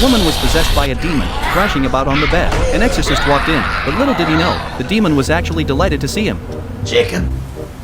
woman was possessed by a demon, thrashing about on the bed. An exorcist walked in, but little did he know, the demon was actually delighted to see him. Jacob,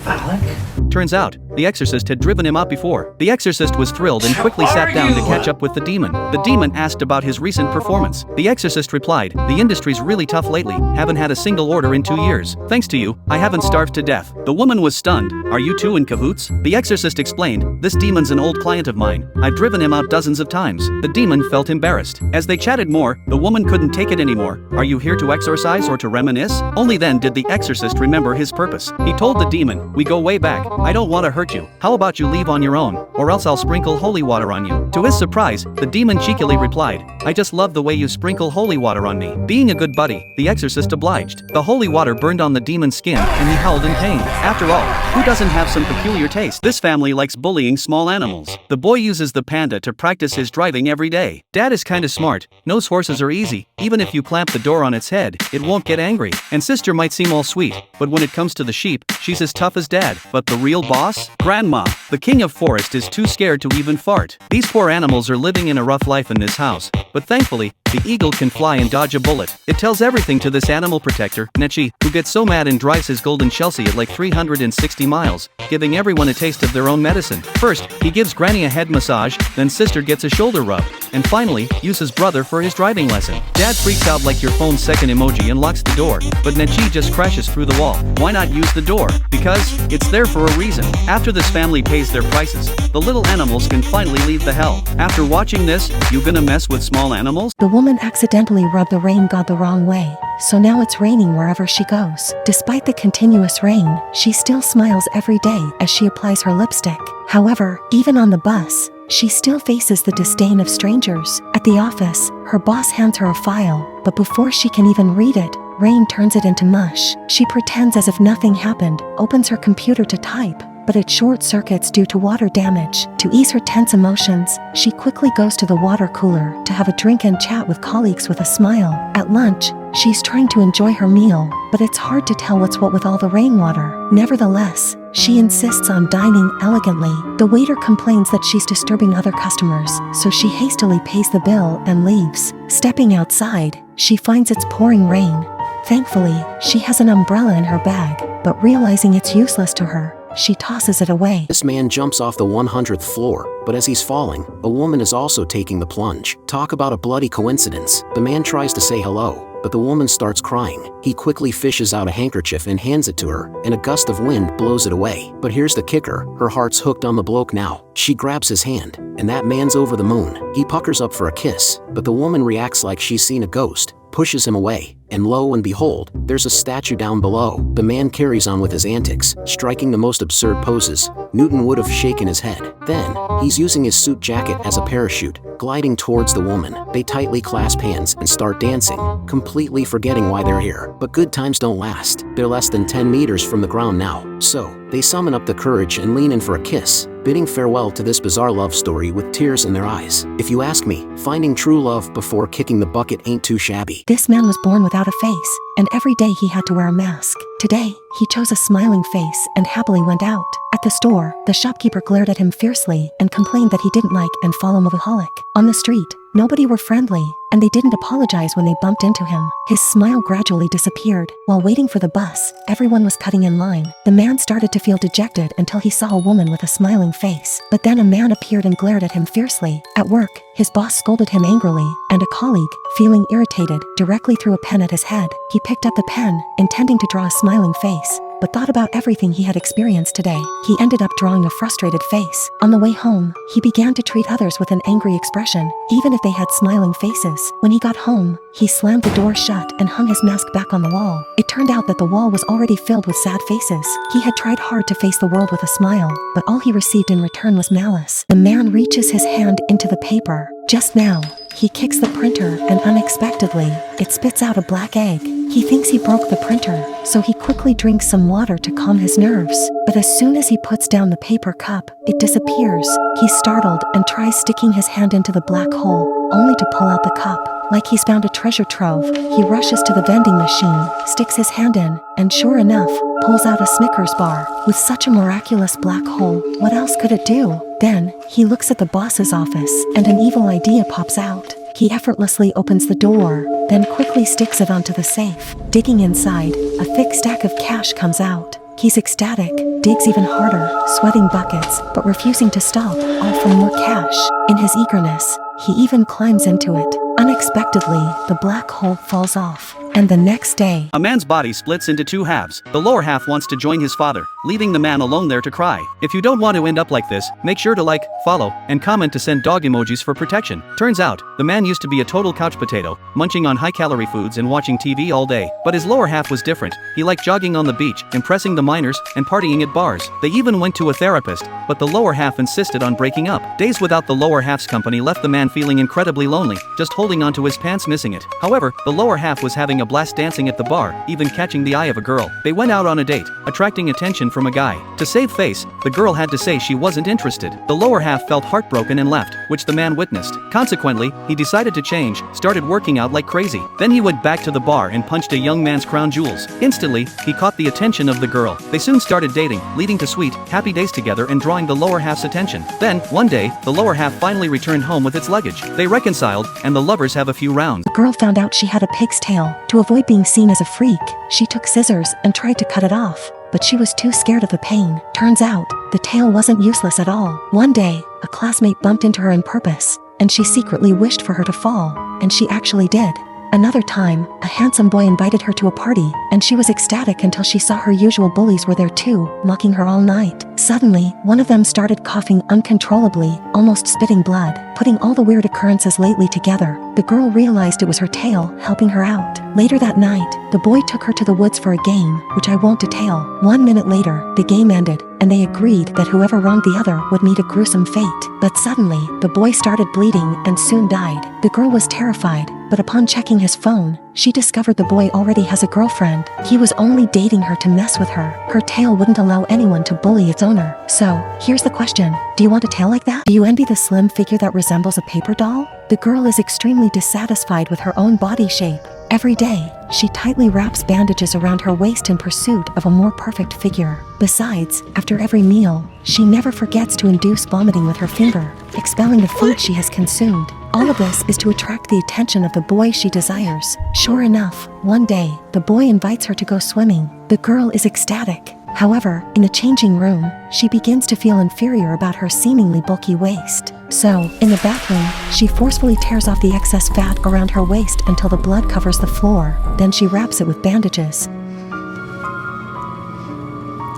Alec. Turns out, the exorcist had driven him out before. The exorcist was thrilled and quickly sat down to catch up with the demon. The demon asked about his recent performance. The exorcist replied, "The industry's really tough lately, haven't had a single order in 2 years. Thanks to you, I haven't starved to death." The woman was stunned. "Are you two in cahoots?" The exorcist explained, "This demon's an old client of mine. I've driven him out dozens of times." The demon felt embarrassed. As they chatted more, the woman couldn't take it anymore. "Are you here to exorcise or to reminisce?" Only then did the exorcist remember his purpose. He told the demon, "We go way back. I don't want to hurt you. How about you leave on your own, or else I'll sprinkle holy water on you." To his surprise, the demon cheekily replied, "I just love the way you sprinkle holy water on me." Being a good buddy, the exorcist obliged. The holy water burned on the demon's skin, and he howled in pain. After all, who doesn't have some peculiar taste? This family likes bullying small animals. The boy uses the panda to practice his driving every day. Dad is kinda smart, knows horses are easy. Even if you clamp the door on its head, it won't get angry. And sister might seem all sweet, but when it comes to the sheep, she's as tough as dad. But the real boss? Grandma. The king of forest is too scared to even fart. These poor animals are living in a rough life in this house. But thankfully, the eagle can fly and dodge a bullet. It tells everything to this animal protector, Nechi, who gets so mad and drives his golden Chelsea at like 360 miles, giving everyone a taste of their own medicine. First, he gives Granny a head massage, then sister gets a shoulder rub, and finally, uses brother for his driving lesson. Dad freaks out like your phone's second emoji and locks the door, but Nechi just crashes through the wall. Why not use the door? Because it's there for a reason. After this family pays their prices, the little animals can finally leave the hell. After watching this, you gonna mess with small animals? The woman accidentally rubbed the rain god the wrong way, so now it's raining wherever she goes. Despite the continuous rain, she still smiles every day as she applies her lipstick. However, even on the bus, she still faces the disdain of strangers. At the office, her boss hands her a file, but before she can even read it, rain turns it into mush. She pretends as if nothing happened, opens her computer to type, but it short circuits due to water damage. To ease her tense emotions, she quickly goes to the water cooler to have a drink and chat with colleagues with a smile. At lunch, she's trying to enjoy her meal, but it's hard to tell what's what with all the rainwater. Nevertheless, she insists on dining elegantly. The waiter complains that she's disturbing other customers, so she hastily pays the bill and leaves. Stepping outside, she finds it's pouring rain. Thankfully, she has an umbrella in her bag, but realizing it's useless to her, she tosses it away. This man jumps off the 100th floor, but as he's falling, a woman is also taking the plunge. Talk about a bloody coincidence. The man tries to say hello, but the woman starts crying. He quickly fishes out a handkerchief and hands it to her, and a gust of wind blows it away. But here's the kicker, her heart's hooked on the bloke now. She grabs his hand, and that man's over the moon. He puckers up for a kiss, but the woman reacts like she's seen a ghost, pushes him away, and lo and behold, there's a statue down below. The man carries on with his antics, striking the most absurd poses. Newton would have shaken his head. Then, he's using his suit jacket as a parachute, gliding towards the woman. They tightly clasp hands and start dancing, completely forgetting why they're here. But good times don't last. They're less than 10 meters from the ground now. So, they summon up the courage and lean in for a kiss, bidding farewell to this bizarre love story with tears in their eyes. If you ask me, finding true love before kicking the bucket ain't too shabby. This man was born without a face, and every day he had to wear a mask. Today, he chose a smiling face and happily went out. At the store, the shopkeeper glared at him fiercely and complained that he didn't like and follow Movaholic. On the street, nobody were friendly, and they didn't apologize when they bumped into him. His smile gradually disappeared. While waiting for the bus, everyone was cutting in line. The man started to feel dejected until he saw a woman with a smiling face. But then a man appeared and glared at him fiercely. At work, his boss scolded him angrily, and a colleague, feeling irritated, directly threw a pen at his head. He picked up the pen, intending to draw a smiling face, but thought about everything he had experienced today. He ended up drawing a frustrated face. On the way home, he began to treat others with an angry expression, even if they had smiling faces. When he got home, he slammed the door shut and hung his mask back on the wall. It turned out that the wall was already filled with sad faces. He had tried hard to face the world with a smile, but all he received in return was malice. The man reaches his hand into the paper. Just now, he kicks the printer and unexpectedly, it spits out a black egg. He thinks he broke the printer, so he quickly drinks some water to calm his nerves. But as soon as he puts down the paper cup, it disappears. He's startled and tries sticking his hand into the black hole, only to pull out the cup. Like he's found a treasure trove, he rushes to the vending machine, sticks his hand in, and sure enough, pulls out a Snickers bar. With such a miraculous black hole, what else could it do? Then, he looks at the boss's office, and an evil idea pops out. He effortlessly opens the door, then quickly sticks it onto the safe. Digging inside, a thick stack of cash comes out. He's ecstatic, digs even harder, sweating buckets, but refusing to stop, all for more cash. In his eagerness, he even climbs into it. Unexpectedly, the black hole falls off, and the next day, A man's body splits into two halves. The lower half wants to join his father, leaving the man alone there to cry. If you don't want to end up like this, make sure to like, follow, and comment to send dog emojis for protection. Turns out, the man used to be a total couch potato, munching on high-calorie foods and watching TV all day. But his lower half was different. He liked jogging on the beach, impressing the minors, and partying at bars. They even went to a therapist, but the lower half insisted on breaking up. Days without the lower half's company left the man feeling incredibly lonely, just holding onto his pants, missing it. However, the lower half was having a blast dancing at the bar, even catching the eye of a girl. They went out on a date, attracting attention from a guy. To save face, the girl had to say she wasn't interested. The lower half felt heartbroken and left, which the man witnessed. Consequently, he decided to change, started working out like crazy. Then he went back to the bar and punched a young man's crown jewels. Instantly, he caught the attention of the girl. They soon started dating, leading to sweet, happy days together and drawing the lower half's attention. Then, one day, the lower half finally returned home with its luggage. They reconciled, and the lovers have a few rounds. the girl found out she had a pig's tail. To avoid being seen as a freak, she took scissors and tried to cut it off, but she was too scared of the pain. Turns out, the tail wasn't useless at all. One day, a classmate bumped into her on purpose, and she secretly wished for her to fall, and she actually did. Another time, a handsome boy invited her to a party, and she was ecstatic until she saw her usual bullies were there too, mocking her all night. Suddenly, one of them started coughing uncontrollably, almost spitting blood. Putting all the weird occurrences lately together, the girl realized it was her tail helping her out. Later that night, the boy took her to the woods for a game, which I won't detail. 1 minute later, the game ended, and they agreed that whoever wronged the other would meet a gruesome fate. But suddenly, the boy started bleeding and soon died. The girl was terrified, but upon checking his phone, she discovered the boy already has a girlfriend. He was only dating her to mess with her. Her tail wouldn't allow anyone to bully its owner. So, here's the question. Do you want a tail like that? Do you envy the slim figure that resembles a paper doll? The girl is extremely dissatisfied with her own body shape. Every day, she tightly wraps bandages around her waist in pursuit of a more perfect figure. Besides, after every meal, she never forgets to induce vomiting with her finger, expelling the food she has consumed. All of this is to attract the attention of the boy she desires. Sure enough, one day, the boy invites her to go swimming. The girl is ecstatic. However, in the changing room, she begins to feel inferior about her seemingly bulky waist. So, in the bathroom, she forcefully tears off the excess fat around her waist until the blood covers the floor. Then she wraps it with bandages.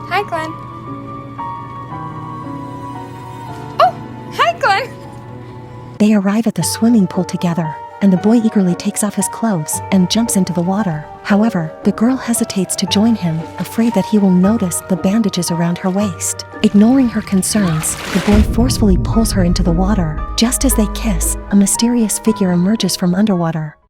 Hi, Glenn. Oh, hi, Glenn. They arrive at the swimming pool together, and the boy eagerly takes off his clothes and jumps into the water. However, the girl hesitates to join him, afraid that he will notice the bandages around her waist. Ignoring her concerns, the boy forcefully pulls her into the water. Just as they kiss, a mysterious figure emerges from underwater.